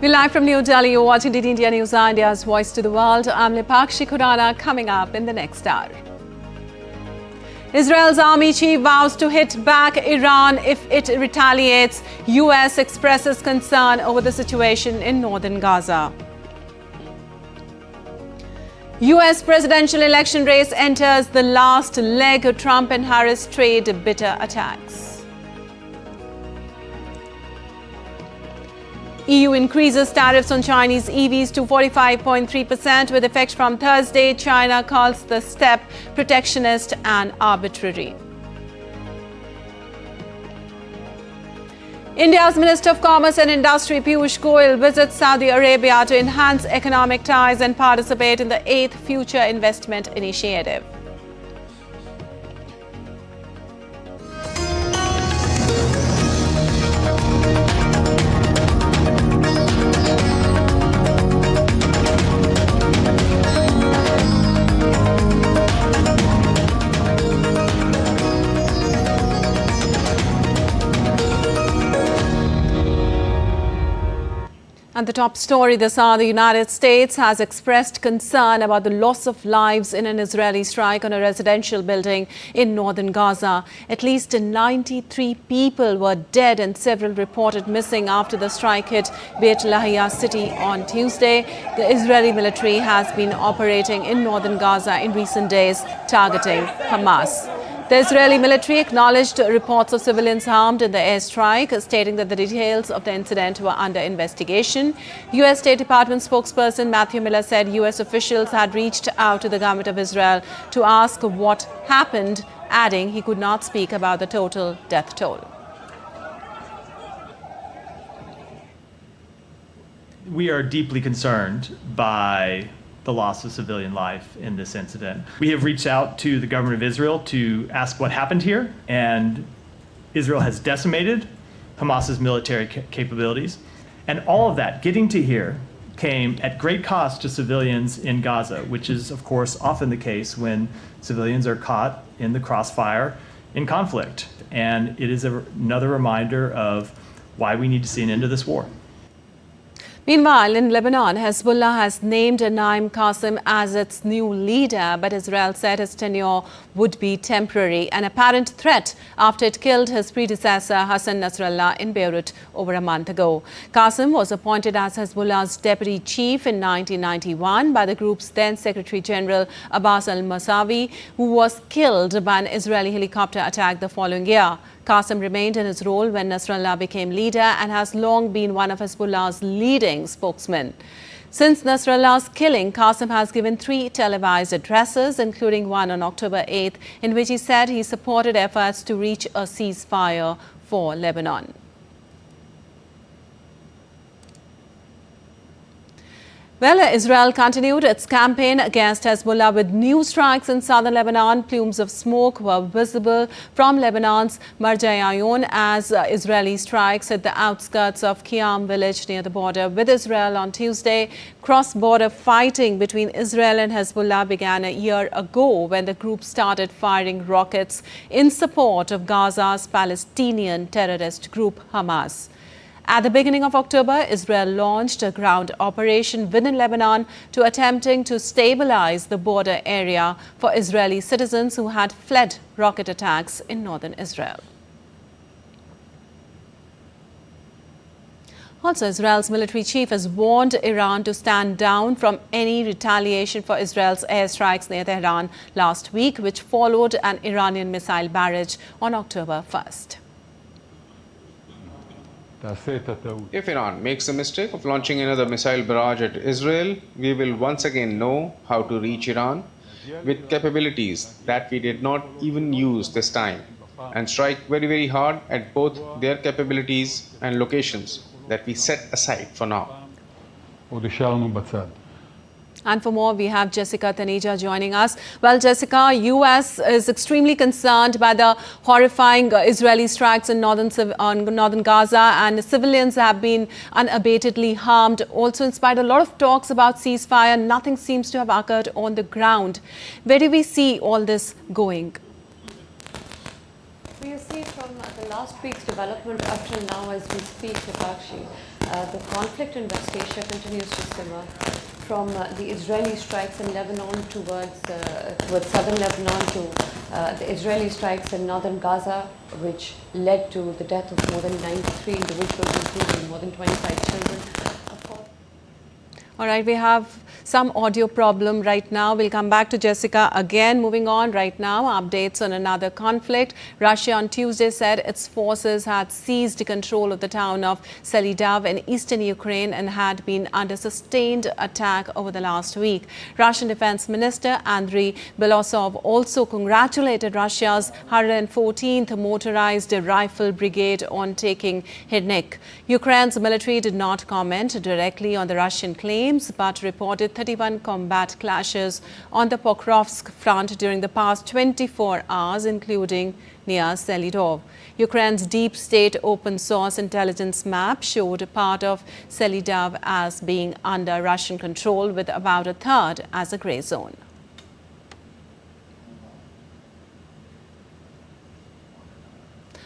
We're live from New Delhi. You're watching DD India News, India's voice to the world. I'm Lipakshi Khurana. Coming up in the next hour. Israel's army chief vows to hit back Iran if it retaliates. US expresses concern over the situation in northern Gaza. US presidential election race enters the last leg. Trump and Harris trade bitter attacks. EU increases tariffs on Chinese EVs to 45.3% with effect from Thursday. China calls the step protectionist and arbitrary. India's Minister of Commerce and Industry Piyush Goyal visits Saudi Arabia to enhance economic ties and participate in the 8th Future Investment Initiative. And the top story this hour, the United States has expressed concern about the loss of lives in an Israeli strike on a residential building in northern Gaza. At least 93 people were dead and several reported missing after the strike hit Beit Lahia city on Tuesday. The Israeli military has been operating in northern Gaza in recent days, targeting Hamas. The Israeli military acknowledged reports of civilians harmed in the airstrike, stating that the details of the incident were under investigation. U.S. State Department spokesperson Matthew Miller said U.S. officials had reached out to the government of Israel to ask what happened, adding he could not speak about the total death toll. We are deeply concerned by the loss of civilian life in this incident. We have reached out to the government of Israel to ask what happened here, and Israel has decimated Hamas's military capabilities. And all of that, getting to here, came at great cost to civilians in Gaza, which is, of course, often the case when civilians are caught in the crossfire in conflict. And it is another reminder of why we need to see an end to this war. Meanwhile, in Lebanon, Hezbollah has named Naim Qassem as its new leader, but Israel said his tenure would be temporary, an apparent threat after it killed his predecessor Hassan Nasrallah in Beirut over a month ago. Qassem was appointed as Hezbollah's deputy chief in 1991 by the group's then Secretary General Abbas al-Masawi, who was killed by an Israeli helicopter attack the following year. Qassem remained in his role when Nasrallah became leader and has long been one of Hezbollah's leading spokesmen. Since Nasrallah's killing, Qassem has given 3 televised addresses, including one on October 8th, in which he said he supported efforts to reach a ceasefire for Lebanon. Well, Israel continued its campaign against Hezbollah with new strikes in southern Lebanon. Plumes of smoke were visible from Lebanon's Marjayayon as Israeli strikes hit the outskirts of Qiyam village near the border with Israel on Tuesday. Cross-border fighting between Israel and Hezbollah began a year ago when the group started firing rockets in support of Gaza's Palestinian terrorist group Hamas. At the beginning of October, Israel launched a ground operation within Lebanon to attempting to stabilize the border area for Israeli citizens who had fled rocket attacks in northern Israel. Also, Israel's military chief has warned Iran to stand down from any retaliation for Israel's airstrikes near Tehran last week, which followed an Iranian missile barrage on October 1st. If Iran makes the mistake of launching another missile barrage at Israel, we will once again know how to reach Iran with capabilities that we did not even use this time, and strike very, very hard at both their capabilities and locations that we set aside for now. And for more, we have Jessica Taneja joining us. Well, Jessica, U.S. is extremely concerned by the horrifying Israeli strikes in northern Gaza, and civilians have been unabatedly harmed. Also, in spite of a lot of talks about ceasefire, nothing seems to have occurred on the ground. Where do we see all this going? We are see from the last week's development up till now as we speak, Hipakshi, the conflict in West Asia continues to simmer. From the Israeli strikes in Lebanon towards southern Lebanon to the Israeli strikes in northern Gaza, which led to the death of more than 93 individuals, including more than 25 children. All right, we have some audio problem right now. We'll come back to Jessica again. Moving on right now, updates on another conflict. Russia on Tuesday said its forces had seized control of the town of Selidav in eastern Ukraine and had been under sustained attack over the last week. Russian Defense Minister Andriy Belosov also congratulated Russia's 114th Motorized Rifle Brigade on taking Hirnik. Ukraine's military did not comment directly on the Russian claims, but reported 31 combat clashes on the Pokrovsk front during the past 24 hours, including near Selidov. Ukraine's deep state open source intelligence map showed a part of Selidov as being under Russian control, with about a third as a grey zone.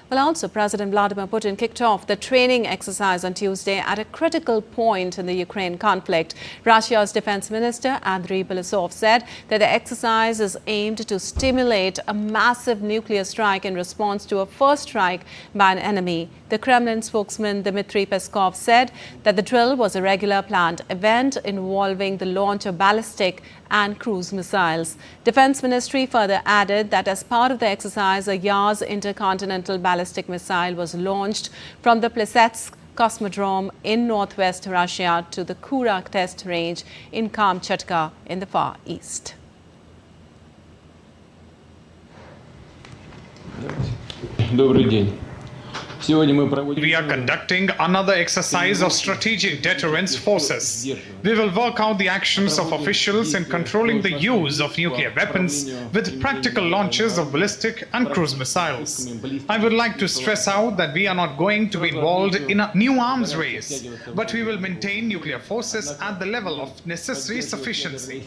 Well, also, President Vladimir Putin kicked off the training exercise on Tuesday at a critical point in the Ukraine conflict. Russia's defense minister, Andriy Belosov, said that the exercise is aimed to stimulate a massive nuclear strike in response to a first strike by an enemy. The Kremlin spokesman Dmitry Peskov said that the drill was a regular planned event involving the launch of ballistic and cruise missiles. Defense Ministry further added that as part of the exercise, a Yars intercontinental ballistic missile was launched from the Plesetsk Cosmodrome in northwest Russia to the Kurak test range in Kamchatka in the Far East. Добрый день. We are conducting another exercise of strategic deterrence forces. We will work out the actions of officials in controlling the use of nuclear weapons with practical launches of ballistic and cruise missiles. I would like to stress out that we are not going to be involved in a new arms race, but we will maintain nuclear forces at the level of necessary sufficiency.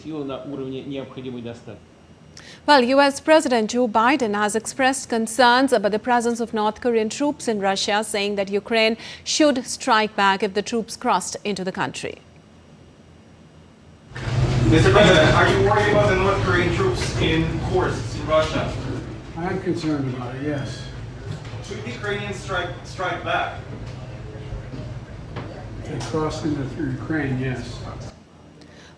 Well, U.S. President Joe Biden has expressed concerns about the presence of North Korean troops in Russia, saying that Ukraine should strike back if the troops crossed into the country. Mr. President, are you worried about the North Korean troops in Kursk, in Russia? I am concerned about it, yes. Should the Ukrainians strike back? They crossed into Ukraine, yes.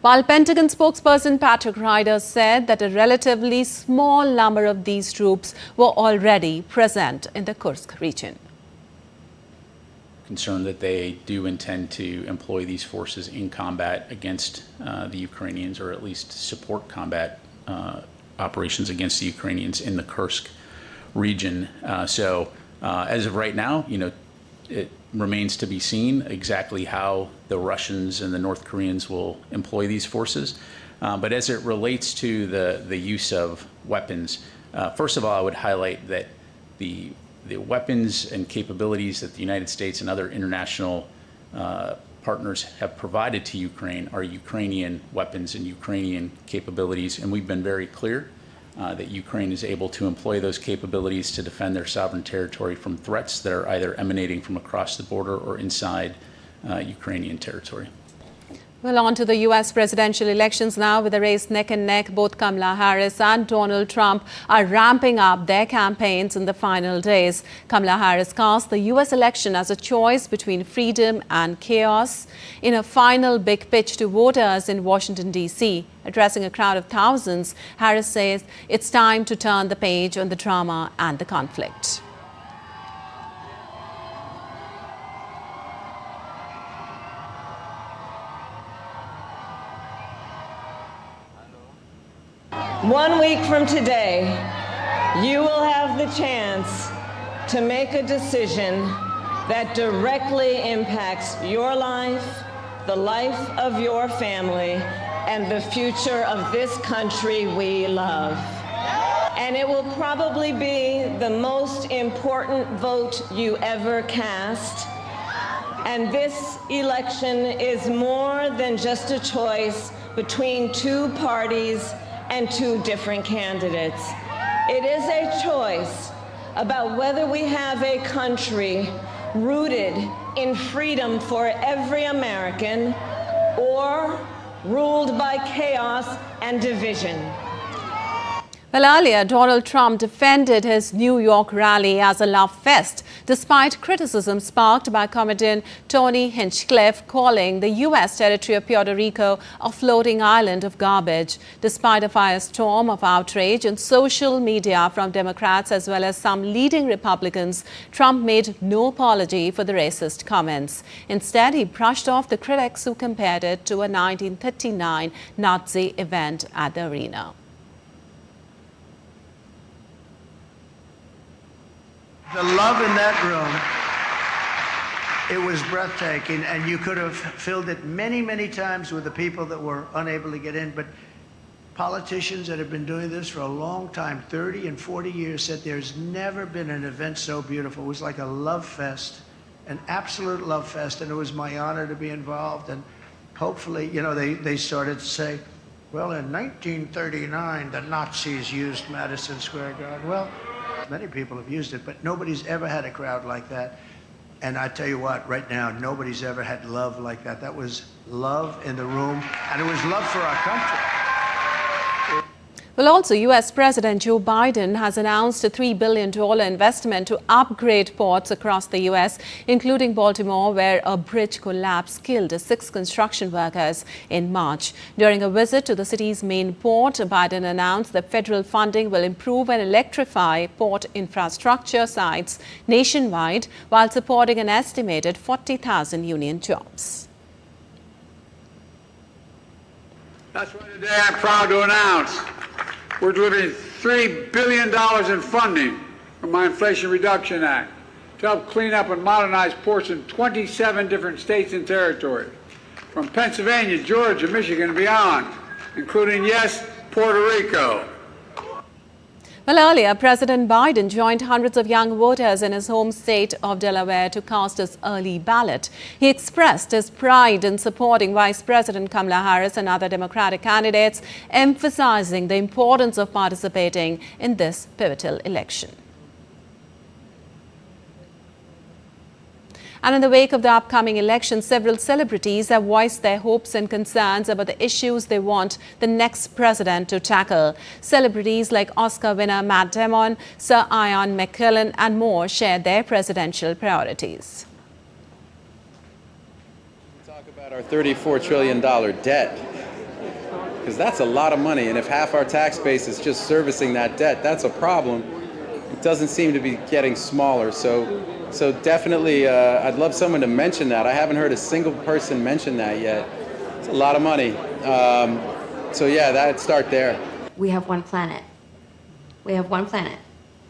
While Pentagon spokesperson Patrick Ryder said that a relatively small number of these troops were already present in the Kursk region. Concerned that they do intend to employ these forces in combat against the Ukrainians, or at least support combat operations against the Ukrainians in the Kursk region. So as of right now, it remains to be seen exactly how the Russians and the North Koreans will employ these forces. But as it relates to the use of weapons, first of all, I would highlight that the weapons and capabilities that the United States and other international partners have provided to Ukraine are Ukrainian weapons and Ukrainian capabilities, and we've been very clear that Ukraine is able to employ those capabilities to defend their sovereign territory from threats that are either emanating from across the border or inside Ukrainian territory. Well, on to the U.S. presidential elections now. With the race neck and neck, both Kamala Harris and Donald Trump are ramping up their campaigns in the final days. Kamala Harris cast the U.S. election as a choice between freedom and chaos in a final big pitch to voters in Washington, D.C. Addressing a crowd of thousands, Harris says it's time to turn the page on the drama and the conflict. One week from today, you will have the chance to make a decision that directly impacts your life, the life of your family, and the future of this country we love. And it will probably be the most important vote you ever cast. And this election is more than just a choice between two parties and two different candidates. It is a choice about whether we have a country rooted in freedom for every American or ruled by chaos and division. Well, earlier, Donald Trump defended his New York rally as a love fest, despite criticism sparked by comedian Tony Hinchcliffe calling the U.S. territory of Puerto Rico a floating island of garbage. Despite a firestorm of outrage on social media from Democrats as well as some leading Republicans, Trump made no apology for the racist comments. Instead, he brushed off the critics who compared it to a 1939 Nazi event at the arena. The love in that room, it was breathtaking, and you could have filled it many, many times with the people that were unable to get in. But politicians that have been doing this for a long time, 30 and 40 years, said there's never been an event so beautiful. It was like a love fest, an absolute love fest, and it was my honor to be involved. And hopefully, you know, they started to say, well, in 1939, the Nazis used Madison Square Garden. Well, many people have used it, but nobody's ever had a crowd like that. And I tell you what, right now, nobody's ever had love like that. That was love in the room, and it was love for our country. Well, also, U.S. President Joe Biden has announced a $3 billion investment to upgrade ports across the U.S., including Baltimore, where a bridge collapse killed 6 construction workers in March. During a visit to the city's main port, Biden announced that federal funding will improve and electrify port infrastructure sites nationwide while supporting an estimated 40,000 union jobs. That's why today I'm proud to announce we're delivering $3 billion in funding from my Inflation Reduction Act to help clean up and modernize ports in 27 different states and territories, from Pennsylvania, Georgia, Michigan, and beyond, including, yes, Puerto Rico. Well, earlier, President Biden joined hundreds of young voters in his home state of Delaware to cast his early ballot. He expressed his pride in supporting Vice President Kamala Harris and other Democratic candidates, emphasizing the importance of participating in this pivotal election. And in the wake of the upcoming election, several celebrities have voiced their hopes and concerns about the issues they want the next president to tackle. Celebrities like Oscar winner Matt Damon, Sir Ian McKellen and more shared their presidential priorities. Talk about our $34 trillion debt, because that's a lot of money, and if half our tax base is just servicing that debt, that's a problem. It doesn't seem to be getting smaller, so definitely, I'd love someone to mention that. I haven't heard a single person mention that yet. It's a lot of money. So yeah, that'd start there. We have one planet. We have one planet,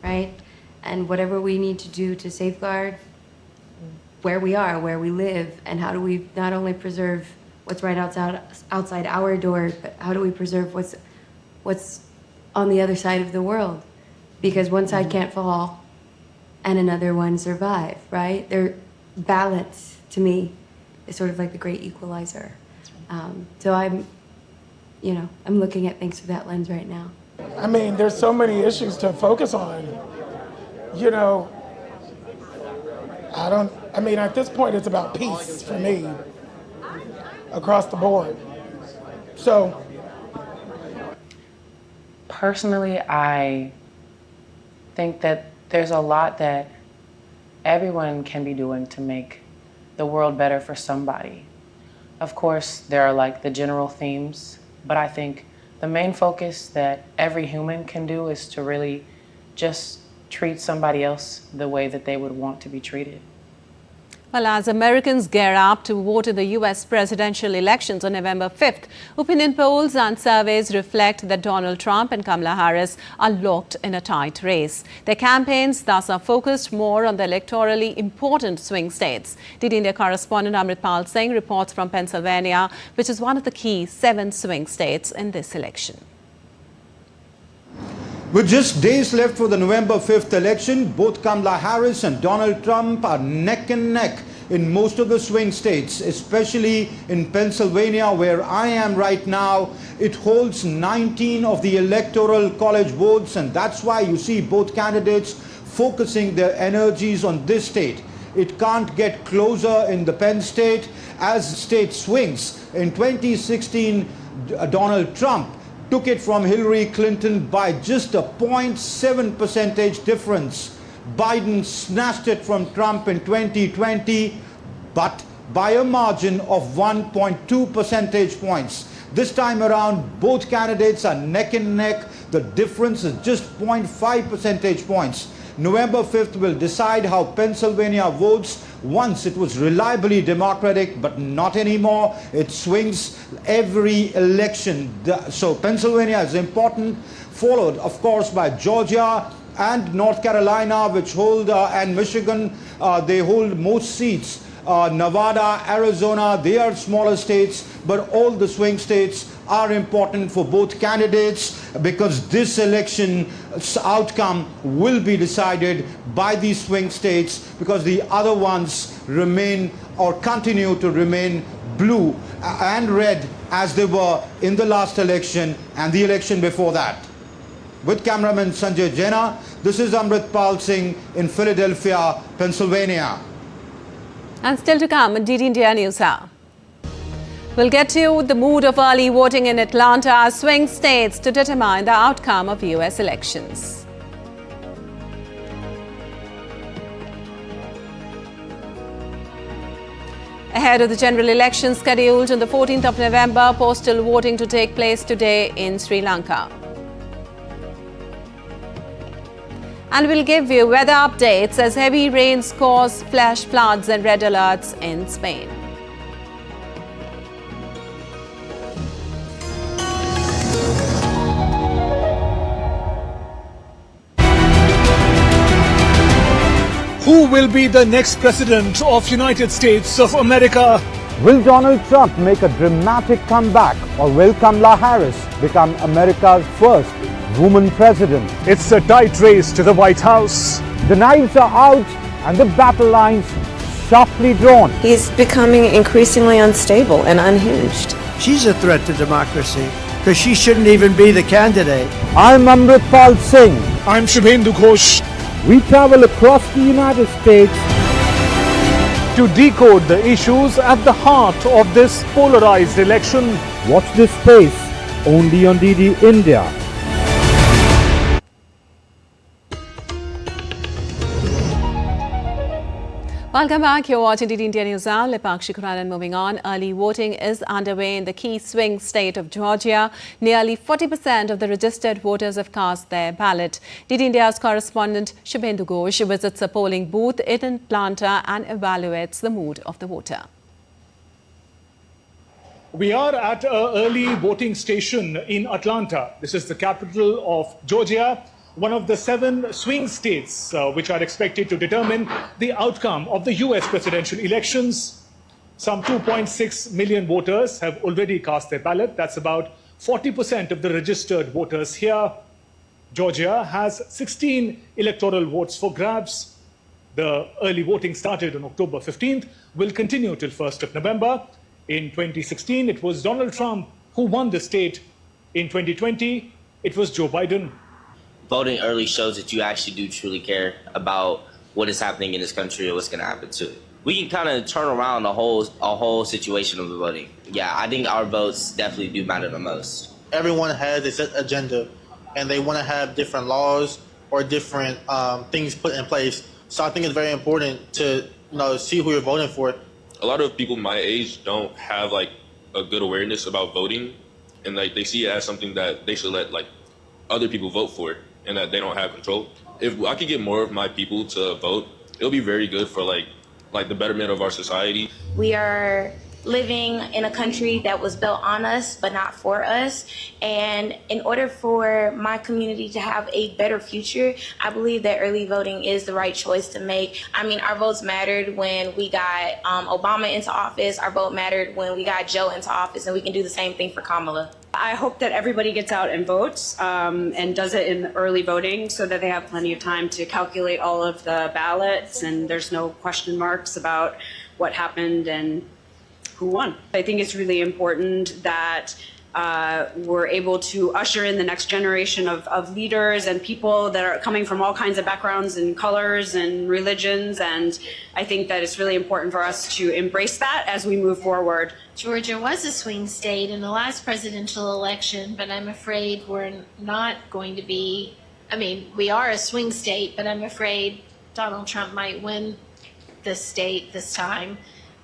right? And whatever we need to do to safeguard where we are, where we live, and how do we not only preserve what's right outside our door, but how do we preserve what's on the other side of the world? Because one side can't fall and another one survive, right? Their balance, to me, is sort of like the great equalizer. So I'm looking at things through that lens right now. I mean, there's so many issues to focus on. You know, at this point, it's about peace for me across the board. So, personally, I think that there's a lot that everyone can be doing to make the world better for somebody. Of course, there are like the general themes, but I think the main focus that every human can do is to really just treat somebody else the way that they would want to be treated. Well, as Americans gear up to vote in the U.S. presidential elections on November 5th, opinion polls and surveys reflect that Donald Trump and Kamala Harris are locked in a tight race. Their campaigns thus are focused more on the electorally important swing states. DD India correspondent Amritpal Singh reports from Pennsylvania, which is one of the key 7 swing states in this election. With just days left for the November 5th election, both Kamala Harris and Donald Trump are neck and neck in most of the swing states, especially in Pennsylvania, where I am right now. It holds 19 of the electoral college votes, and that's why you see both candidates focusing their energies on this state. It can't get closer in the Penn state as state swings. In 2016, Donald Trump took it from Hillary Clinton by just a 0.7 percentage difference. Biden snatched it from Trump in 2020, but by a margin of 1.2 percentage points. This time around, both candidates are neck and neck. The difference is just 0.5 percentage points. November 5th will decide how Pennsylvania votes. Once it was reliably Democratic, but not anymore. It swings every election. So Pennsylvania is important, followed, of course, by Georgia and North Carolina, which hold, and Michigan, they hold most seats. Nevada, Arizona, they are smaller states, but all the swing states are important for both candidates because this election's outcome will be decided by these swing states because the other ones remain or continue to remain blue and red as they were in the last election and the election before that. With cameraman Sanjay Jaina, this is Amritpal Singh in Philadelphia, Pennsylvania. And still to come on DD India News Hour. We'll get to the mood of early voting in Atlanta as swing states to determine the outcome of US elections. Ahead of the general election scheduled on the 14th of November, postal voting to take place today in Sri Lanka. And we'll give you weather updates as heavy rains cause flash floods and red alerts in Spain. Who will be the next president of United States of America? Will Donald Trump make a dramatic comeback or will Kamala Harris become America's first woman president? It's a tight race to the White House. The knives are out and the battle lines sharply drawn. He's becoming increasingly unstable and unhinged. She's a threat to democracy because she shouldn't even be the candidate. I'm Amritpal Singh. I'm Shubhendu Ghosh. We travel across the United States to decode the issues at the heart of this polarized election. Watch this space only on DD India. Welcome back. You're watching DD India News Hour. Lipakshi Khuranan moving on. Early voting is underway in the key swing state of Georgia. Nearly 40% of the registered voters have cast their ballot. DD India's correspondent Shubhendu Ghosh visits a polling booth in Atlanta and evaluates the mood of the voter. We are at an early voting station in Atlanta. This is the capital of Georgia, one of the 7 swing states which are expected to determine the outcome of the US presidential elections. Some 2.6 million voters have already cast their ballot. That's about 40% of the registered voters here. Georgia has 16 electoral votes for grabs. The early voting started on October 15th, will continue till 1st of November. In 2016, it was Donald Trump who won the state. In 2020, it was Joe Biden. Voting early shows that you actually do truly care about what is happening in this country or what's going to happen to it. We can kind of turn around a whole situation of the voting. Yeah, I think our votes definitely do matter the most. Everyone has a set agenda, and they want to have different laws or different things put in place. So I think it's very important to see who you're voting for. A lot of people my age don't have like a good awareness about voting, and like they see it as something that they should let like other people vote for, and that they don't have control. If I could get more of my people to vote, it'll be very good for like the betterment of our society. We are living in a country that was built on us but not for us, and in order for my community to have a better future, I believe that early voting is the right choice to make. I mean, our votes mattered when we got Obama into office. Our vote mattered when we got Joe into office, and we can do the same thing for Kamala. I hope that everybody gets out and votes and does it in early voting so that they have plenty of time to calculate all of the ballots and there's no question marks about what happened and who won. I think it's really important that we're able to usher in the next generation of leaders and people that are coming from all kinds of backgrounds and colors and religions. And I think that it's really important for us to embrace that as we move forward. Georgia was a swing state in the last presidential election, but I'm afraid we're not going to be, I mean, we are a swing state, but I'm afraid Donald Trump might win this state this time,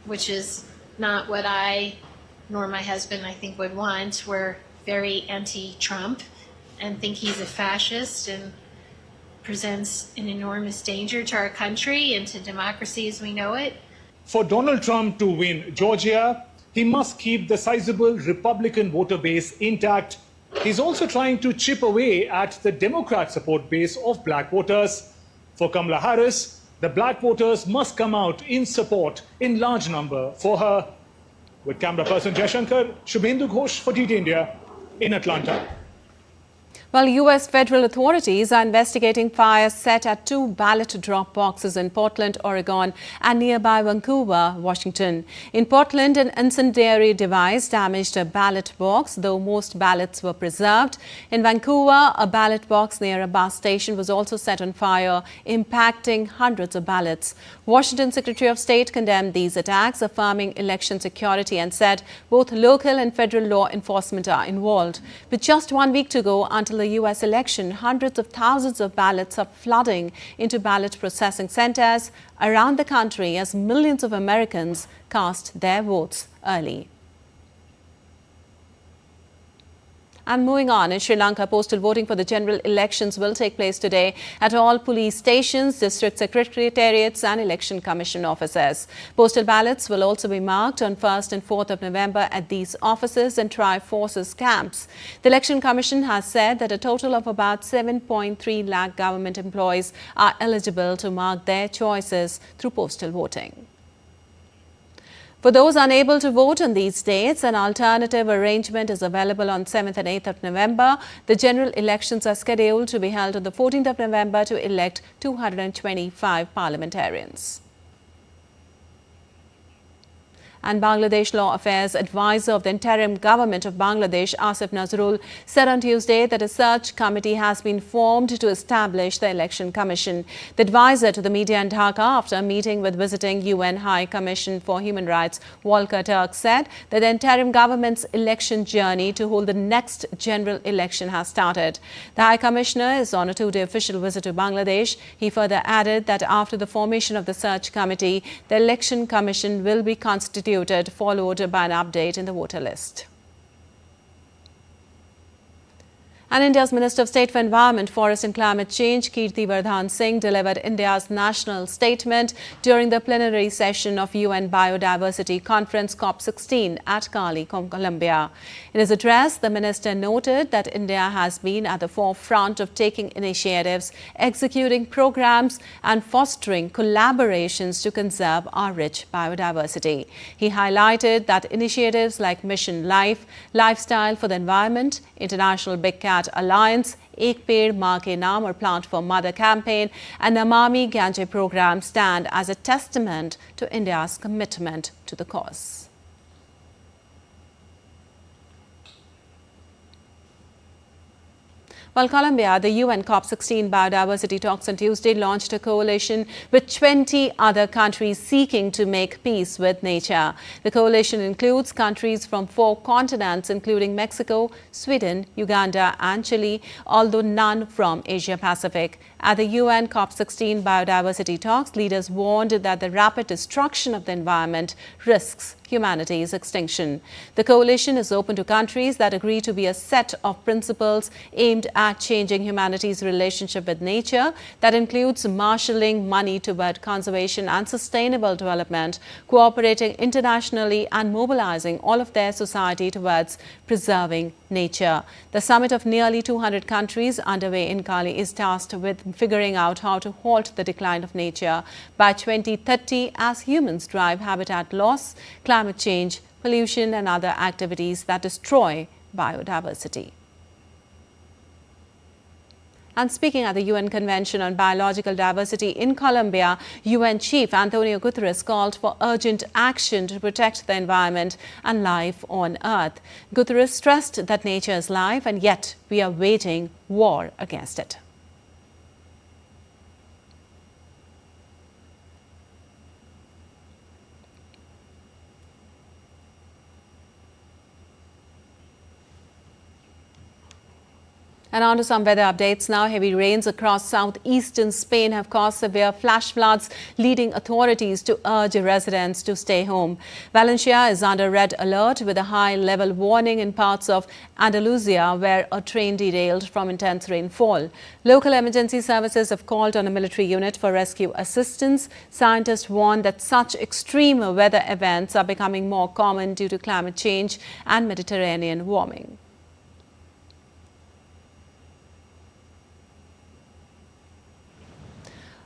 which is not what I nor my husband, I think, would want. We're very anti-Trump and think he's a fascist and presents an enormous danger to our country and to democracy as we know it. For Donald Trump to win Georgia, he must keep the sizable Republican voter base intact. He's also trying to chip away at the Democrat support base of black voters. For Kamala Harris, the black voters must come out in support in large number for her. With camera person Jaishankar, Shubhendu Ghosh for DT India in Atlanta. Well, U.S. federal authorities are investigating fires set at 2 ballot drop boxes in Portland, Oregon and nearby Vancouver, Washington. In Portland, an incendiary device damaged a ballot box, though most ballots were preserved. In Vancouver, a ballot box near a bus station was also set on fire, impacting hundreds of ballots. Washington Secretary of State condemned these attacks, affirming election security, and said both local and federal law enforcement are involved. With just 1 week to go until the U.S. election, hundreds of thousands of ballots are flooding into ballot processing centers around the country as millions of Americans cast their votes early. And moving on, in Sri Lanka, postal voting for the general elections will take place today at all police stations, district secretariats and election commission offices. Postal ballots will also be marked on 1st and 4th of November at these offices and Tri-Forces camps. The Election Commission has said that a total of about 7.3 lakh government employees are eligible to mark their choices through postal voting. For those unable to vote on these dates, an alternative arrangement is available on 7th and 8th of November. The general elections are scheduled to be held on the 14th of November to elect 225 parliamentarians. And Bangladesh Law Affairs Advisor of the Interim Government of Bangladesh, Asif Nazrul, said on Tuesday that a search committee has been formed to establish the Election Commission. The advisor to the media in Dhaka, after a meeting with visiting UN High Commission for Human Rights, Volker Turk, said that the interim government's election journey to hold the next general election has started. The High Commissioner is on a 2-day official visit to Bangladesh. He further added that after the formation of the search committee, the Election Commission will be constituted, followed by an update in the voter list. And India's Minister of State for Environment, Forest and Climate Change, Kirti Vardhan Singh, delivered India's national statement during the plenary session of UN Biodiversity Conference COP16 at Cali, Colombia. In his address, the minister noted that India has been at the forefront of taking initiatives, executing programs and fostering collaborations to conserve our rich biodiversity. He highlighted that initiatives like Mission Life, Lifestyle for the Environment, International Big Cat Alliance, Ek Ped Maa Ke Naam or Plant for Mother campaign and Namami Gange program stand as a testament to India's commitment to the cause. While Colombia, the UN COP16 biodiversity talks on Tuesday launched a coalition with 20 other countries seeking to make peace with nature. The coalition includes countries from 4 continents, including Mexico, Sweden, Uganda and Chile, although none from Asia Pacific. At the UN COP16 biodiversity talks, leaders warned that the rapid destruction of the environment risks humanity's extinction. The coalition is open to countries that agree to be a set of principles aimed at changing humanity's relationship with nature that includes marshalling money toward conservation and sustainable development, cooperating internationally and mobilizing all of their society towards preserving nature. The summit of nearly 200 countries underway in Cali is tasked with figuring out how to halt the decline of nature by 2030 as humans drive habitat loss, climate change, pollution and other activities that destroy biodiversity. And speaking at the UN Convention on Biological Diversity in Colombia, UN Chief Antonio Guterres called for urgent action to protect the environment and life on Earth. Guterres stressed that nature is life, and yet we are waging war against it. And on to some weather updates now. Heavy rains across southeastern Spain have caused severe flash floods, leading authorities to urge residents to stay home. Valencia is under red alert with a high-level warning in parts of Andalusia, where a train derailed from intense rainfall. Local emergency services have called on a military unit for rescue assistance. Scientists warn that such extreme weather events are becoming more common due to climate change and Mediterranean warming.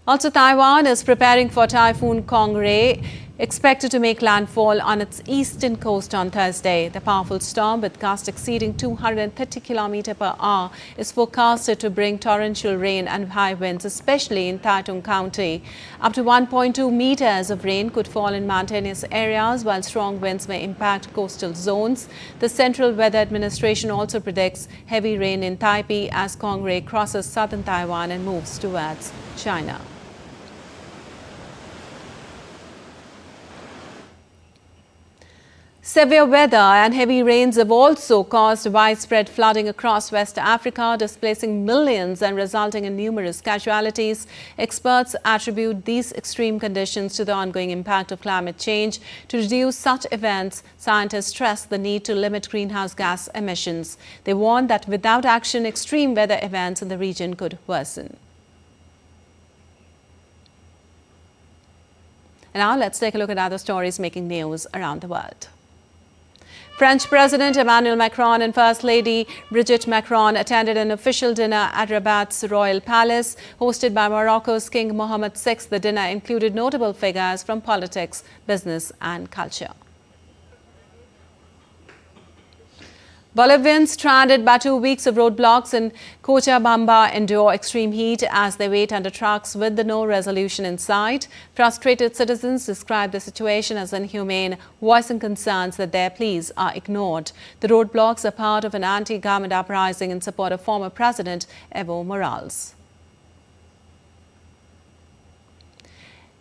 Also, Taiwan is preparing for Typhoon Kongray, expected to make landfall on its eastern coast on Thursday. The powerful storm, with gusts exceeding 230 km per hour, is forecasted to bring torrential rain and high winds, especially in Taitung County. Up to 1.2 meters of rain could fall in mountainous areas, while strong winds may impact coastal zones. The Central Weather Administration also predicts heavy rain in Taipei as Kongray crosses southern Taiwan and moves towards China. Severe weather and heavy rains have also caused widespread flooding across West Africa, displacing millions and resulting in numerous casualties. Experts attribute these extreme conditions to the ongoing impact of climate change. To reduce such events, scientists stress the need to limit greenhouse gas emissions. They warn that without action, extreme weather events in the region could worsen. And now let's take a look at other stories making news around the world. French President Emmanuel Macron and First Lady Brigitte Macron attended an official dinner at Rabat's Royal Palace, hosted by Morocco's King Mohammed VI. The dinner included notable figures from politics, business and culture. Bolivians stranded by 2 weeks of roadblocks in Cochabamba endure extreme heat as they wait under trucks with no resolution in sight. Frustrated citizens describe the situation as inhumane, voicing concerns that their pleas are ignored. The roadblocks are part of an anti-government uprising in support of former President Evo Morales.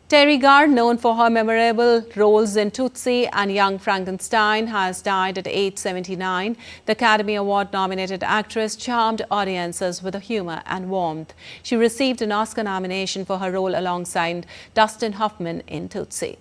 Terry Gard, known for her memorable roles in Tootsie and Young Frankenstein, has died at age 79. The Academy Award-nominated actress charmed audiences with her humor and warmth. She received an Oscar nomination for her role alongside Dustin Hoffman in Tootsie.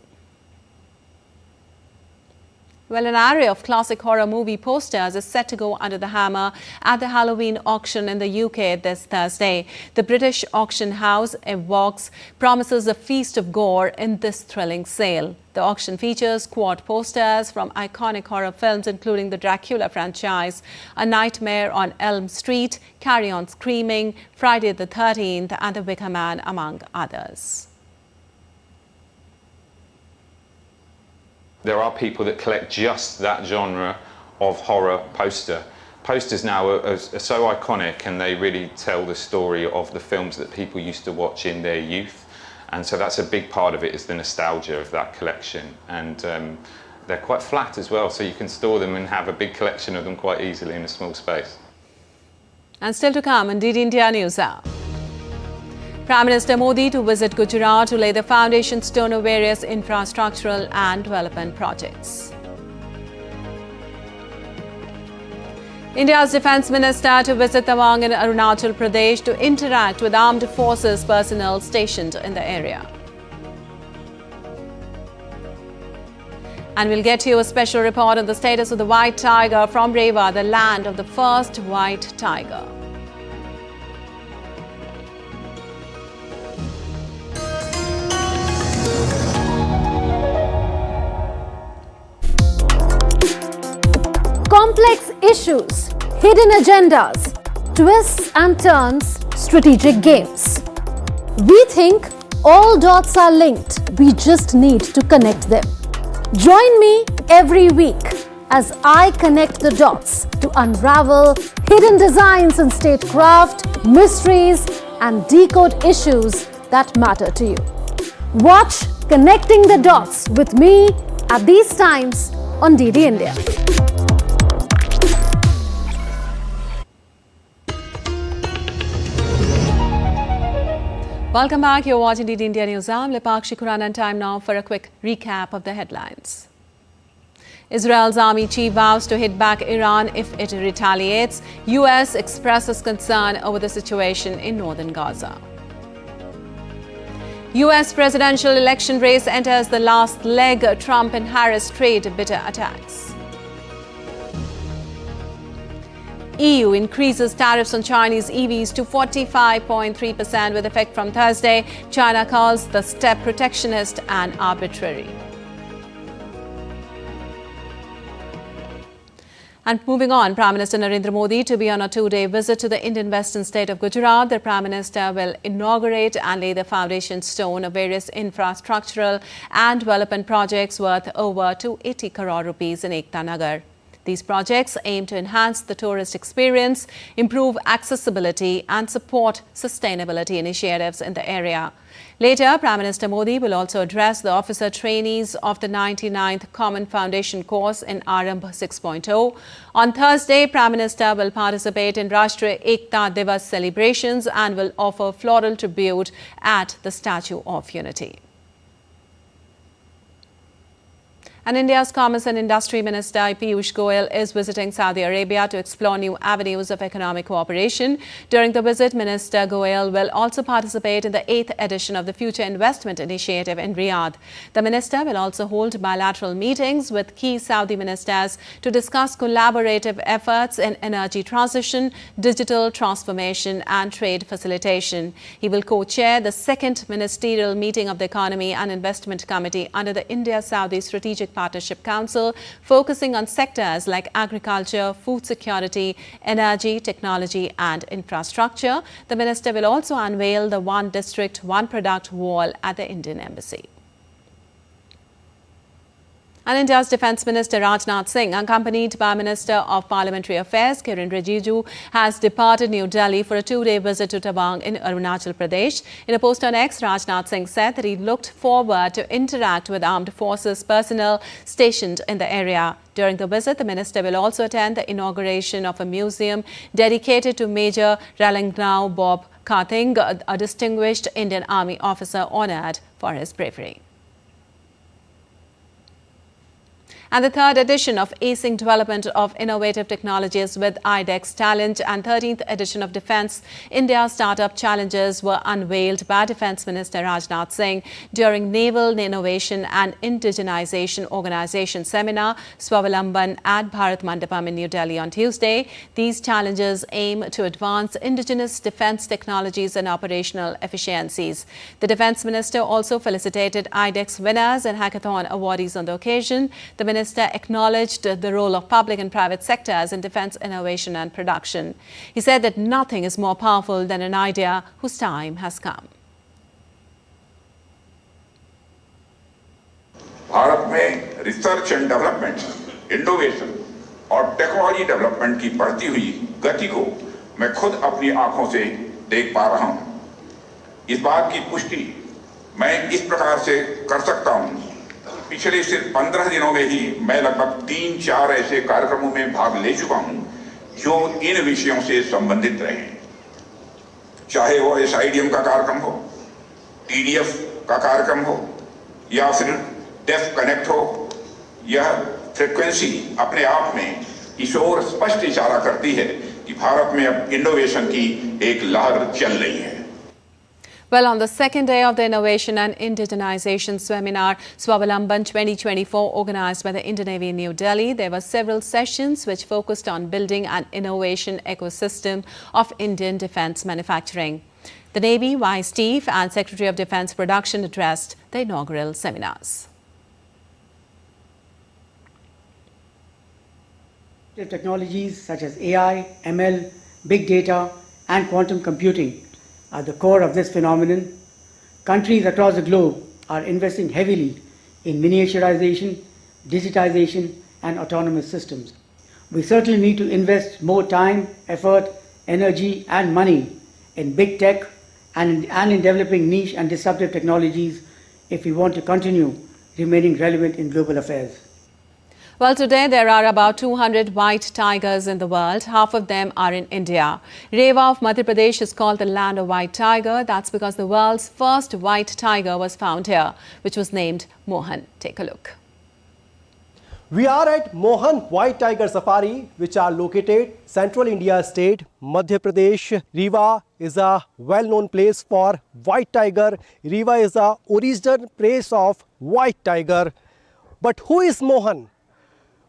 Well, an array of classic horror movie posters is set to go under the hammer at the Halloween auction in the UK this Thursday. The British auction house Evox promises a feast of gore in this thrilling sale. The auction features quad posters from iconic horror films including the Dracula franchise, A Nightmare on Elm Street, Carry On Screaming, Friday the 13th and The Wicker Man, among others. There are people that collect just that genre of horror poster. Posters now are so iconic, and they really tell the story of the films that people used to watch in their youth. And so that's a big part of it, is the nostalgia of that collection. And they're quite flat as well, so you can store them and have a big collection of them quite easily in a small space. And still to come on DD India News Hour. Prime Minister Modi to visit Gujarat to lay the foundation stone of various infrastructural and development projects. India's Defence Minister to visit Tawang in Arunachal Pradesh to interact with armed forces personnel stationed in the area. And we'll get you a special report on the status of the white tiger from Rewa, the land of the first white tiger. Complex issues, hidden agendas, twists and turns, strategic games. We think all dots are linked. We just need to connect them. Join me every week as I connect the dots to unravel hidden designs in statecraft, mysteries, and decode issues that matter to you. Watch Connecting the Dots with me at these times on DD India. Welcome back. You're watching DD India News. I'm Lipakshi Khurana, and time now for a quick recap of the headlines. Israel's army chief vows to hit back Iran if it retaliates. US expresses concern over the situation in northern Gaza. US presidential election race enters the last leg. Trump and Harris trade bitter attacks. EU increases tariffs on Chinese EVs to 45.3% with effect from Thursday. China calls the step protectionist and arbitrary. And moving on, Prime Minister Narendra Modi to be on a two-day visit to the Indian western state of Gujarat. The Prime Minister will inaugurate and lay the foundation stone of various infrastructural and development projects worth over 280 crore rupees in Ekta Nagar. These projects aim to enhance the tourist experience, improve accessibility and support sustainability initiatives in the area. Later, Prime Minister Modi will also address the officer trainees of the 99th Common Foundation course in Arambh 6.0. On Thursday, Prime Minister will participate in Rashtriya Ekta Divas celebrations and will offer floral tribute at the Statue of Unity. And India's Commerce and Industry Minister Piyush Goyal is visiting Saudi Arabia to explore new avenues of economic cooperation. During the visit, Minister Goyal will also participate in the 8th edition of the Future Investment Initiative in Riyadh. The minister will also hold bilateral meetings with key Saudi ministers to discuss collaborative efforts in energy transition, digital transformation and trade facilitation. He will co-chair the second ministerial meeting of the Economy and Investment Committee under the India-Saudi Strategic Partnership Council, focusing on sectors like agriculture, food security, energy, technology and infrastructure. The minister will also unveil the One District, One Product wall at the Indian Embassy. And India's Defence Minister Rajnath Singh, accompanied by Minister of Parliamentary Affairs Kiren Rijiju, has departed New Delhi for a two-day visit to Tawang in Arunachal Pradesh. In a post on X, Rajnath Singh said that he looked forward to interact with armed forces personnel stationed in the area. During the visit, the minister will also attend the inauguration of a museum dedicated to Major Ralangnau Bob Karthing, a distinguished Indian Army officer honoured for his bravery. And the third edition of Acing Development of Innovative Technologies with IDEX Talent and 13th edition of Defence India Startup Challenges were unveiled by Defence Minister Rajnath Singh during Naval Innovation and Indigenization Organisation Seminar Swavalamban at Bharat Mandapam in New Delhi on Tuesday. These challenges aim to advance indigenous defence technologies and operational efficiencies. The Defence Minister also felicitated IDEX winners and hackathon awardees on the occasion. The Minister acknowledged the role of public and private sectors in defence innovation and production. He said that nothing is more powerful than an idea whose time has come. Bharat में research and development, innovation और technology development की बढ़ती हुई गति को मैं खुद अपनी आंखों से देख पा रहा हूं। इस बात की पुष्टि मैं इस प्रकार से कर सकता हूं। पिछले सिर्फ 15 दिनों में ही मैं लगभग 3-4 ऐसे कार्यक्रमों में भाग ले चुका हूं जो इन विषयों से संबंधित रहे, चाहे वो SIDM का कार्यक्रम हो, TDF का कार्यक्रम हो या फिर डेफ कनेक्ट हो। यह फ्रीक्वेंसी अपने आप में इस ओर स्पष्ट इशारा करती है कि भारत में अब इनोवेशन की एक लहर चल रही है। Well, on the second day of the Innovation and Indigenization Seminar Swavalamban 2024 organised by the Indian Navy in New Delhi, there were several sessions which focused on building an innovation ecosystem of Indian defence manufacturing. The Navy Vice Chief and Secretary of Defence Production addressed the inaugural seminars. Technologies such as AI, ML, big data and quantum computing are the core of this phenomenon. Countries across the globe are investing heavily in miniaturization, digitization and autonomous systems. We certainly need to invest more time, effort, energy and money in big tech and in developing niche and disruptive technologies if we want to continue remaining relevant in global affairs. Well, today there are about 200 white tigers in the world. Half of them are in India. Rewa of Madhya Pradesh is called the land of white tiger. That's because the world's first white tiger was found here, which was named Mohan. Take a look. We are at Mohan White Tiger Safari, which are located central India state, Madhya Pradesh. Rewa is a well-known place for white tiger. Rewa is the original place of white tiger. But who is Mohan?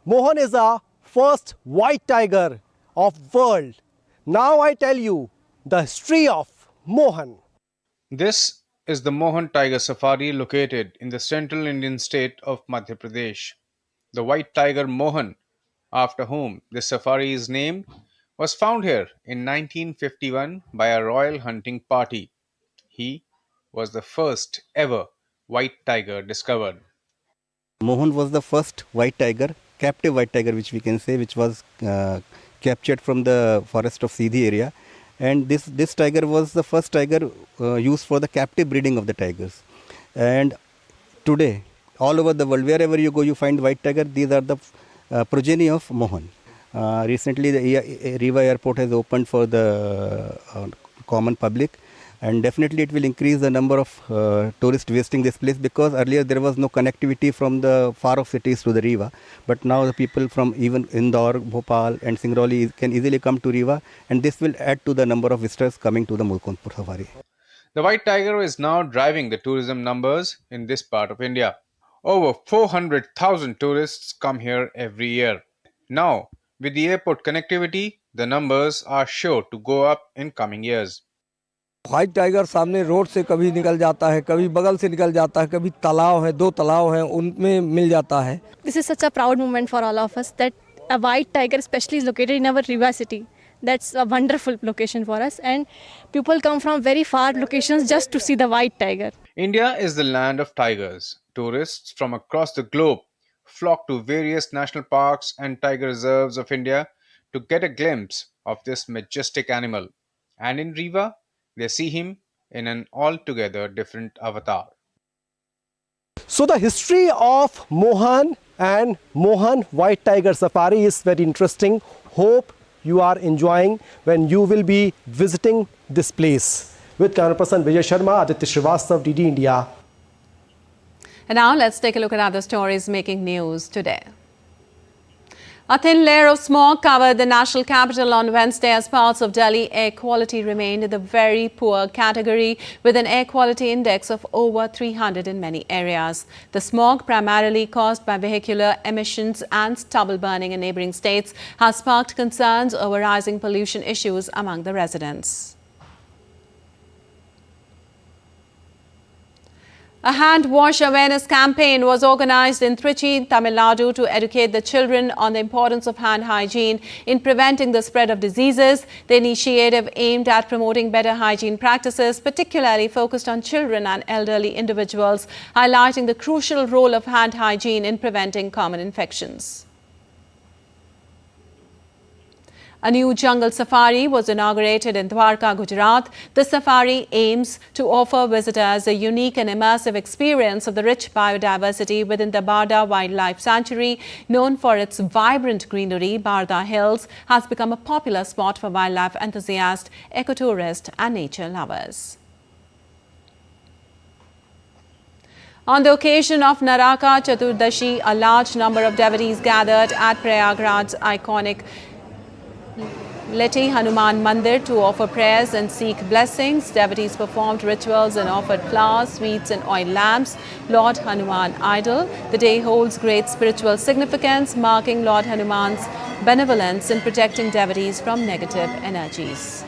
Mohan is the first white tiger of world. Now I tell you the history of Mohan. This is the Mohan Tiger Safari located in the central Indian state of Madhya Pradesh. The white tiger Mohan, after whom this safari is named, was found here in 1951 by a royal hunting party. He was the first ever white tiger discovered. Mohan was the first white tiger, captive white tiger which we can say, which was captured from the forest of Sindhi area. And this tiger was the first tiger used for the captive breeding of the tigers. And today, all over the world, wherever you go, you find white tiger. These are the progeny of Mohan. Recently, the Rewa airport has opened for the common public, and definitely it will increase the number of tourists visiting this place, because earlier there was no connectivity from the far off cities to the Rewa. But now the people from even Indore, Bhopal and Singrauli can easily come to Rewa, and this will add to the number of visitors coming to the Mulkundpur Safari. The white tiger is now driving the tourism numbers in this part of India. Over 400,000 tourists come here every year. Now, with the airport connectivity, the numbers are sure to go up in coming years. White tiger सामने road से कभी निकल जाता है, कभी बगल से निकल जाता है, कभी तालाब है, 2 तालाब हैं, उनमें मिल जाता है. This is such a proud moment for all of us that a white tiger especially is located in our Rewa city. That's a wonderful location for us, and people come from very far locations just to see the white tiger. India is the land of tigers. Tourists from across the globe flock to various national parks and tiger reserves of India to get a glimpse of this majestic animal. And in Rewa, they see him in an altogether different avatar. So the history of Mohan and Mohan White Tiger Safari is very interesting. Hope you are enjoying when you will be visiting this place. With camera person Vijay Sharma, Aditya Srivastav, DD India. And now let's take a look at other stories making news today. A thin layer of smog covered the national capital on Wednesday as parts of Delhi air quality remained in the very poor category, with an air quality index of over 300 in many areas. The smog, primarily caused by vehicular emissions and stubble burning in neighbouring states, has sparked concerns over rising pollution issues among the residents. A hand wash awareness campaign was organized in Trichy, Tamil Nadu to educate the children on the importance of hand hygiene in preventing the spread of diseases. The initiative aimed at promoting better hygiene practices, particularly focused on children and elderly individuals, highlighting the crucial role of hand hygiene in preventing common infections. A new jungle safari was inaugurated in Dwarka, Gujarat. The safari aims to offer visitors a unique and immersive experience of the rich biodiversity within the Barda Wildlife Sanctuary. Known for its vibrant greenery, Barda Hills has become a popular spot for wildlife enthusiasts, ecotourists and nature lovers. On the occasion of Naraka Chaturdashi, a large number of devotees gathered at Prayagraj's iconic Leti Hanuman Mandir to offer prayers and seek blessings. Devotees performed rituals and offered flowers, sweets and oil lamps. Lord Hanuman idol. The day holds great spiritual significance, marking Lord Hanuman's benevolence in protecting devotees from negative energies.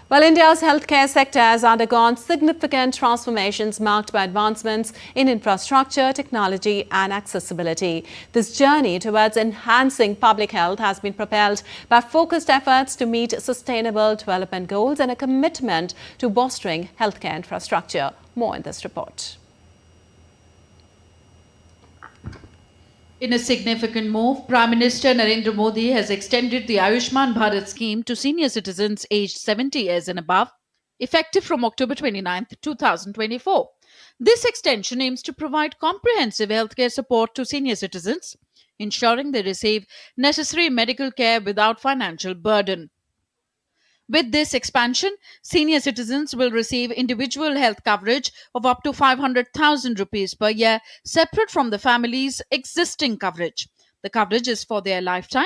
Well, India's healthcare sector has undergone significant transformations marked by advancements in infrastructure, technology and accessibility. This journey towards enhancing public health has been propelled by focused efforts to meet sustainable development goals and a commitment to bolstering healthcare infrastructure. More in this report. In a significant move, Prime Minister Narendra Modi has extended the Ayushman Bharat scheme to senior citizens aged 70 years and above, effective from October 29, 2024. This extension aims to provide comprehensive healthcare support to senior citizens, ensuring they receive necessary medical care without financial burden. With this expansion, senior citizens will receive individual health coverage of up to 500,000 rupees per year, separate from the family's existing coverage. The coverage is for their lifetime,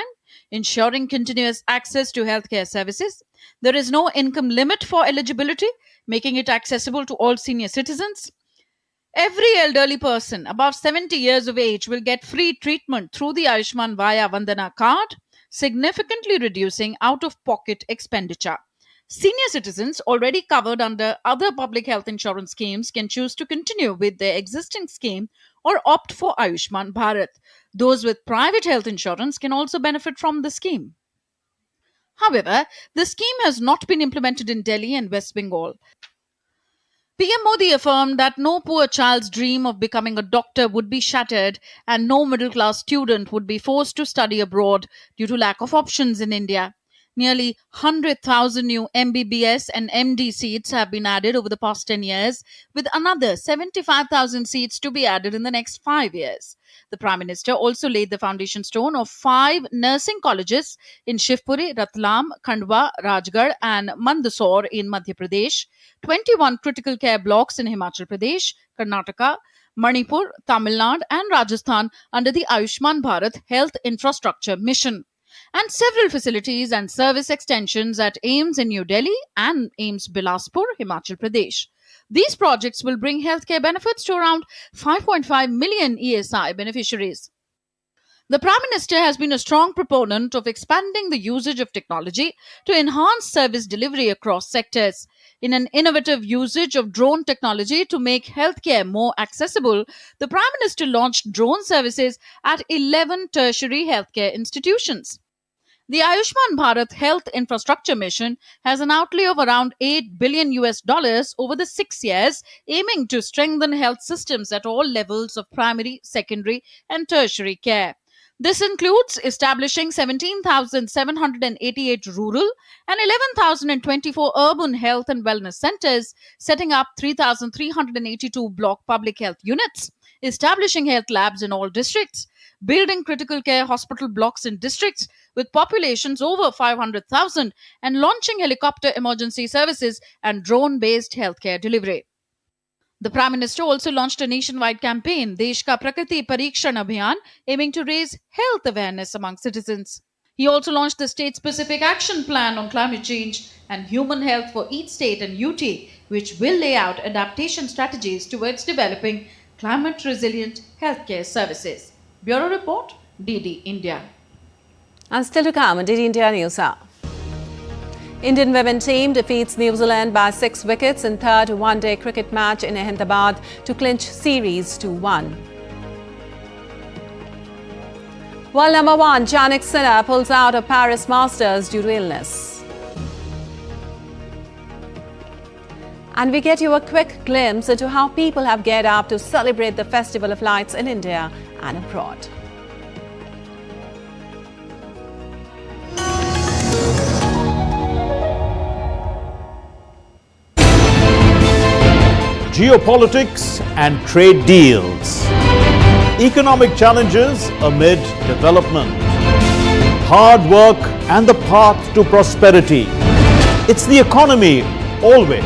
ensuring continuous access to healthcare services. There is no income limit for eligibility, making it accessible to all senior citizens. Every elderly person above 70 years of age will get free treatment through the Ayushman Vaya Vandana card, significantly reducing out-of-pocket expenditure. Senior citizens already covered under other public health insurance schemes can choose to continue with their existing scheme or opt for Ayushman Bharat. Those with private health insurance can also benefit from the scheme. However, the scheme has not been implemented in Delhi and West Bengal. PM Modi affirmed that no poor child's dream of becoming a doctor would be shattered and no middle-class student would be forced to study abroad due to lack of options in India. Nearly 100,000 new MBBS and MD seats have been added over the past 10 years, with another 75,000 seats to be added in the next 5 years. The Prime Minister also laid the foundation stone of 5 nursing colleges in Shivpuri, Ratlam, Khandwa, Rajgarh and Mandsaur in Madhya Pradesh, 21 critical care blocks in Himachal Pradesh, Karnataka, Manipur, Tamil Nadu and Rajasthan under the Ayushman Bharat Health Infrastructure Mission, and several facilities and service extensions at AIIMS in New Delhi and AIIMS Bilaspur, Himachal Pradesh. These projects will bring healthcare benefits to around 5.5 million ESI beneficiaries. The Prime Minister has been a strong proponent of expanding the usage of technology to enhance service delivery across sectors. In an innovative usage of drone technology to make healthcare more accessible, the Prime Minister launched drone services at 11 tertiary healthcare institutions. The Ayushman Bharat Health Infrastructure Mission has an outlay of around $8 billion over the 6 years, aiming to strengthen health systems at all levels of primary, secondary, and tertiary care. This includes establishing 17,788 rural and 11,024 urban health and wellness centers, setting up 3,382 block public health units, establishing health labs in all districts, building critical care hospital blocks in districts with populations over 500,000, and launching helicopter emergency services and drone-based healthcare delivery. The Prime Minister also launched a nationwide campaign, Desh Ka Prakriti Parikshan Abhiyan, aiming to raise health awareness among citizens. He also launched the state-specific action plan on climate change and human health for each state and UT, which will lay out adaptation strategies towards developing climate-resilient healthcare services. Bureau Report, DD India. And still to come on DD India News Hour. Indian women team defeats New Zealand by 6 wickets in third one-day cricket match in Ahmedabad to clinch series 2-1. World number 1 Jannik Sinner pulls out of Paris Masters due to illness. And we get you a quick glimpse into how people have geared up to celebrate the Festival of Lights in India and abroad. Geopolitics and trade deals. Economic challenges amid development. Hard work and the path to prosperity. It's the economy always.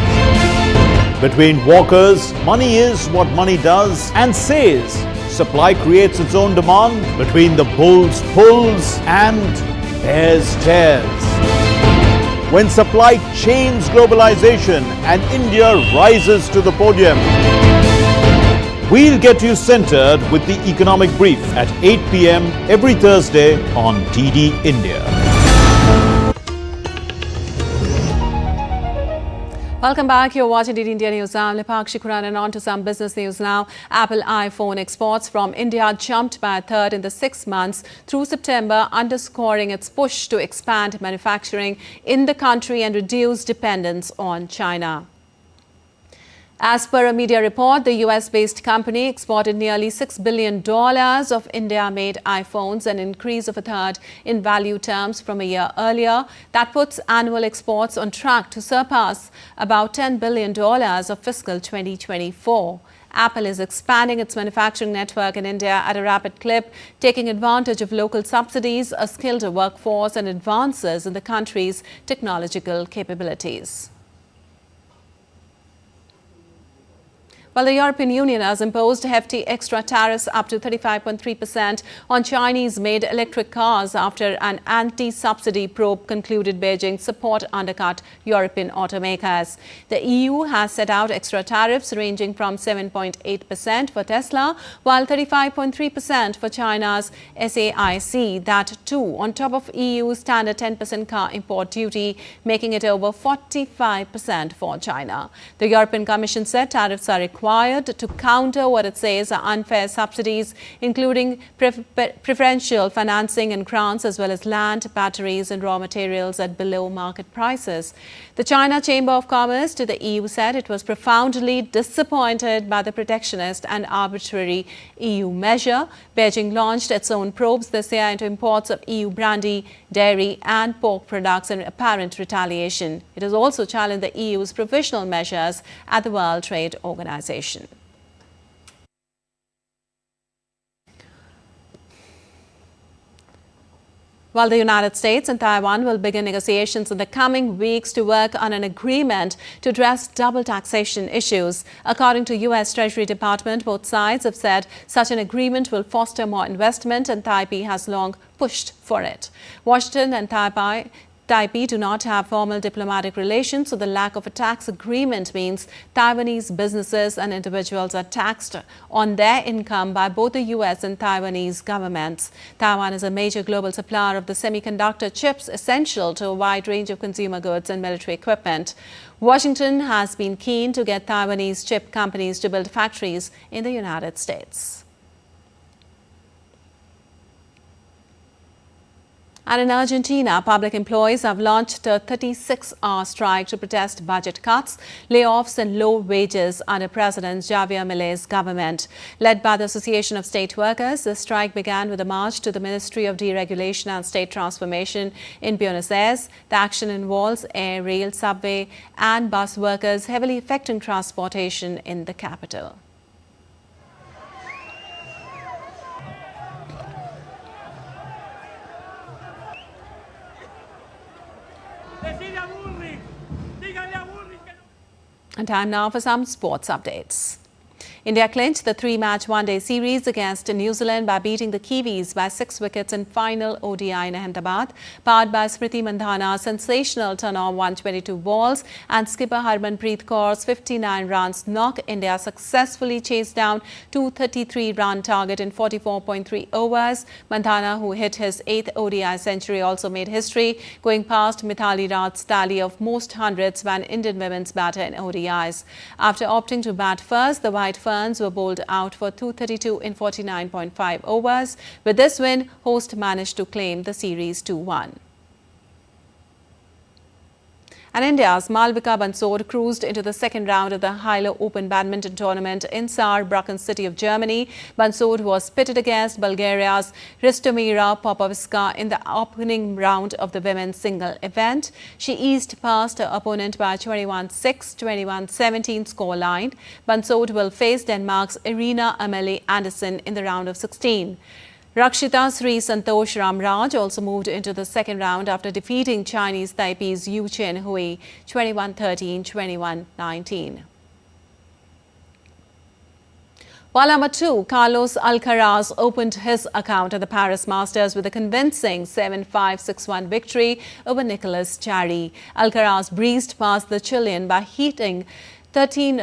Between walkers, money is what money does and says. Supply creates its own demand. Between the bulls pulls and bears tears. When supply chains globalization and India rises to the podium. We'll get you centered with the Economic Brief at 8 p.m. every Thursday on DD India. Welcome back. You're watching DD India News. I'm Lipakshi Kuran, and on to some business news now. Apple iPhone exports from India jumped by a third in the 6 months through September, underscoring its push to expand manufacturing in the country and reduce dependence on China. As per a media report, the US-based company exported nearly $6 billion of India-made iPhones, an increase of a third in value terms from a year earlier. That puts annual exports on track to surpass about $10 billion of fiscal 2024. Apple is expanding its manufacturing network in India at a rapid clip, taking advantage of local subsidies, a skilled workforce and advances in the country's technological capabilities. Well, the European Union has imposed hefty extra tariffs up to 35.3% on Chinese-made electric cars after an anti-subsidy probe concluded Beijing's support undercut European automakers. The EU has set out extra tariffs ranging from 7.8% for Tesla, while 35.3% for China's SAIC. That too, on top of EU's standard 10% car import duty, making it over 45% for China. The European Commission said tariffs are required to counter what it says are unfair subsidies, including preferential financing and grants, as well as land, batteries and raw materials at below market prices. The China Chamber of Commerce to the EU said it was profoundly disappointed by the protectionist and arbitrary EU measure. Beijing launched its own probes this year into imports of EU brandy, dairy and pork products in apparent retaliation. It has also challenged the EU's provisional measures at the World Trade Organization. While the United States and Taiwan will begin negotiations in the coming weeks to work on an agreement to address double taxation issues. According to U.S. Treasury Department, both sides have said such an agreement will foster more investment, and Taipei has long pushed for it. Washington and Taipei do not have formal diplomatic relations, so the lack of a tax agreement means Taiwanese businesses and individuals are taxed on their income by both the U.S. and Taiwanese governments. Taiwan is a major global supplier of the semiconductor chips essential to a wide range of consumer goods and military equipment. Washington has been keen to get Taiwanese chip companies to build factories in the United States. And in Argentina, public employees have launched a 36-hour strike to protest budget cuts, layoffs and low wages under President Javier Milei's government. Led by the Association of State Workers, the strike began with a march to the Ministry of Deregulation and State Transformation in Buenos Aires. The action involves air, rail, subway and bus workers, heavily affecting transportation in the capital. And time now for some sports updates. India clinched the three-match one-day series against New Zealand by beating the Kiwis by 6 wickets in final ODI in Ahmedabad. Powered by Smriti Mandhana's sensational turn on 122 balls and skipper Harmanpreet Kaur's 59 runs knock, India successfully chased down 233-run target in 44.3 overs. Mandhana, who hit his 8th ODI century, also made history, going past Mithali Raj's tally of most hundreds by an Indian women's batter in ODIs. After opting to bat first, the White Ferns were bowled out for 232 in 49.5 overs. With this win, host managed to claim the series 2-1. And India's Malvika Bansod cruised into the second round of the Hilo Open badminton tournament in Saarbrücken city of Germany. Bansod was pitted against Bulgaria's Ristomira Popovska in the opening round of the women's single event. She eased past her opponent by 21-6, 21-17 scoreline. Bansod will face Denmark's Irina Amelie Andersen in the round of 16. Rakshita Sri Santosh Ramraj also moved into the second round after defeating Chinese Taipei's Yu Chen Hui 21-13, 21-19. While number 2, Carlos Alcaraz opened his account at the Paris Masters with a convincing 7-5, 6-1 victory over Nicolas Jarry. Alcaraz breezed past the Chilean by hitting 13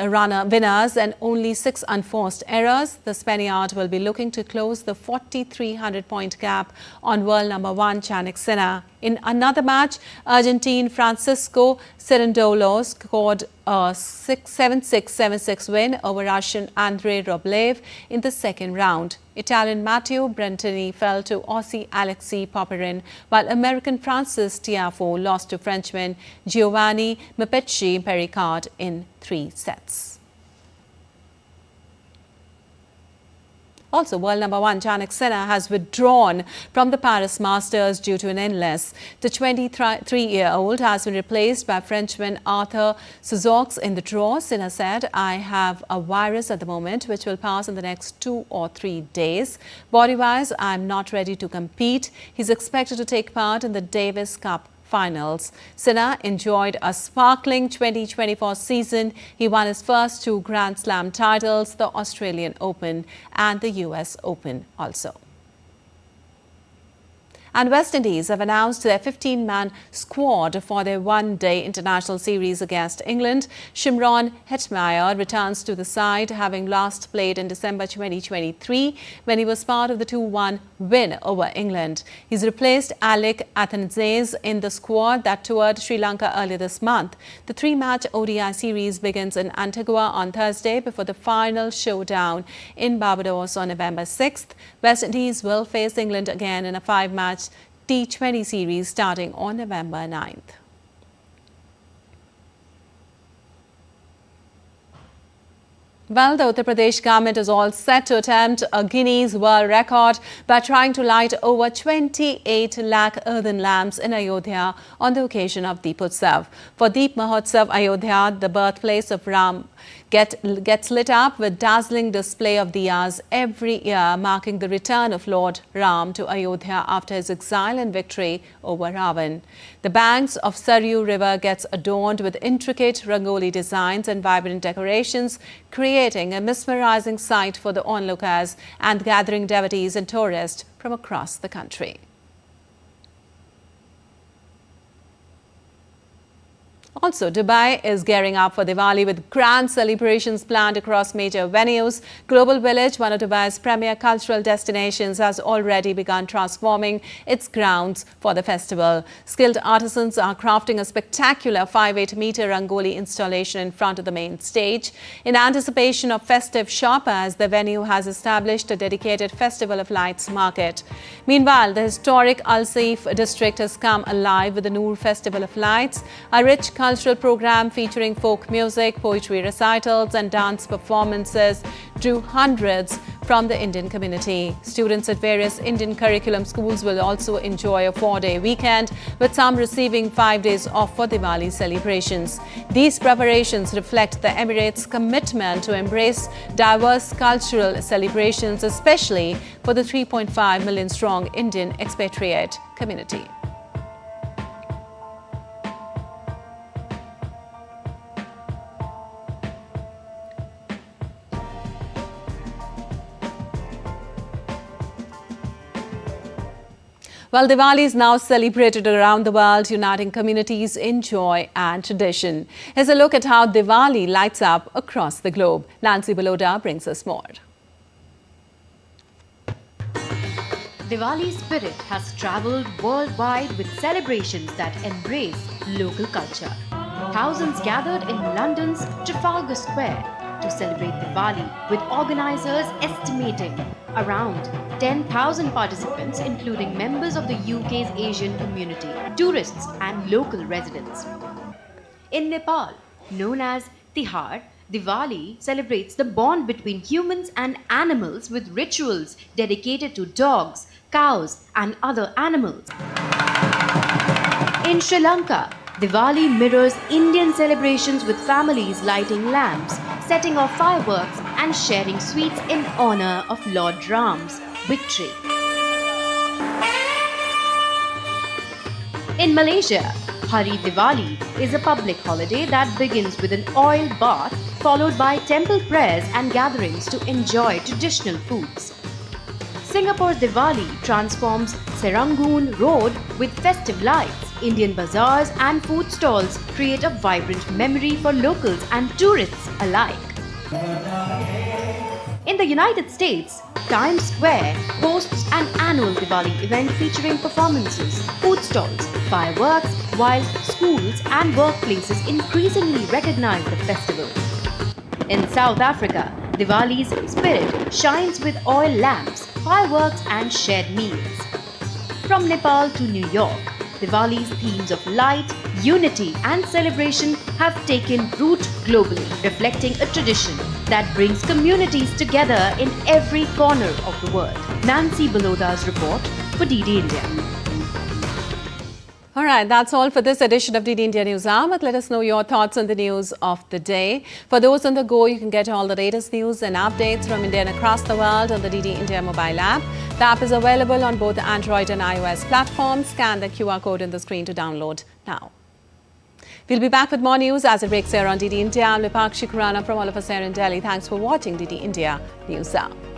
winners and only 6 unforced errors. The Spaniard will be looking to close the 4,300-point gap on world number 1 Jannik Sinner. In another match, Argentine Francisco Cerundolo scored a 7-6, 7-6 win over Russian Andrei Rublev in the second round. Italian Matteo Brentini fell to Aussie Alexei Popyrin, while American Francis Tiafoe lost to Frenchman Giovanni Mapecci Pericard in 3 sets. Also, world number 1 Jannik Sinha has withdrawn from the Paris Masters due to an illness. The 23-year-old has been replaced by Frenchman Arthur Suzox in the draw. Sinha said, "I have a virus at the moment which will pass in the next 2 or 3 days. Body-wise, I'm not ready to compete." He's expected to take part in the Davis Cup finals. Sinha enjoyed a sparkling 2024 season. He won his first 2 Grand Slam titles, the Australian Open and the US Open also. And West Indies have announced their 15-man squad for their one-day international series against England. Shimron Hetmyer returns to the side, having last played in December 2023 when he was part of the 2-1 win over England. He's replaced Alec Athanasis in the squad that toured Sri Lanka earlier this month. The 3-match ODI series begins in Antigua on Thursday before the final showdown in Barbados on November 6th. West Indies will face England again in a 5-match T20 series starting on November 9th. Well, the Uttar Pradesh government is all set to attempt a Guinness World Record by trying to light over 28 lakh earthen lamps in Ayodhya on the occasion of Deep Utsav. For Deep Mahotsav, Ayodhya, the birthplace of Ram, gets lit up with dazzling display of diyas every year, marking the return of Lord Ram to Ayodhya after his exile and victory over Ravan. The banks of Saryu River gets adorned with intricate rangoli designs and vibrant decorations, creating a mesmerizing sight for the onlookers and gathering devotees and tourists from across the country. Also, Dubai is gearing up for Diwali with grand celebrations planned across major venues. Global Village, one of Dubai's premier cultural destinations, has already begun transforming its grounds for the festival. Skilled artisans are crafting a spectacular 5-8-meter Rangoli installation in front of the main stage. In anticipation of festive shoppers, the venue has established a dedicated Festival of Lights market. Meanwhile, the historic Al Saif district has come alive with the Noor Festival of Lights, a rich cultural program featuring folk music, poetry recitals and dance performances drew hundreds from the Indian community. Students at various Indian curriculum schools will also enjoy a 4-day weekend, with some receiving 5 days off for Diwali celebrations. These preparations reflect the Emirates' commitment to embrace diverse cultural celebrations, especially for the 3.5 million strong Indian expatriate community. Well, Diwali is now celebrated around the world, uniting communities in joy and tradition. Here's a look at how Diwali lights up across the globe. Nancy Baloda brings us more. Diwali spirit has travelled worldwide with celebrations that embrace local culture. Thousands gathered in London's Trafalgar Square to celebrate Diwali, with organisers estimating around 10,000 participants, including members of the UK's Asian community, tourists and local residents. In Nepal, known as Tihar, Diwali celebrates the bond between humans and animals with rituals dedicated to dogs, cows and other animals. In Sri Lanka, Diwali mirrors Indian celebrations with families lighting lamps, setting off fireworks and sharing sweets in honor of Lord Ram's victory. In Malaysia, Hari Diwali is a public holiday that begins with an oil bath followed by temple prayers and gatherings to enjoy traditional foods. Singapore's Diwali transforms Serangoon Road with festive lights. Indian bazaars and food stalls create a vibrant memory for locals and tourists alike. In the United States, Times Square hosts an annual Diwali event featuring performances, food stalls, fireworks, while schools and workplaces increasingly recognize the festival. In South Africa, Diwali's spirit shines with oil lamps, fireworks and shared meals. From Nepal to New York, Diwali's themes of light, unity and celebration have taken root globally, reflecting a tradition that brings communities together in every corner of the world. Nancy Baloda's report for DD India. All right, that's all for this edition of DD India News Hour. But let us know your thoughts on the news of the day. For those on the go, you can get all the latest news and updates from India and across the world on the DD India mobile app. The app is available on both Android and iOS platforms. Scan the QR code on the screen to download now. We'll be back with more news as it breaks here on DD India. I'm Lipakshi Khurana from all of us here in Delhi. Thanks for watching DD India News Hour.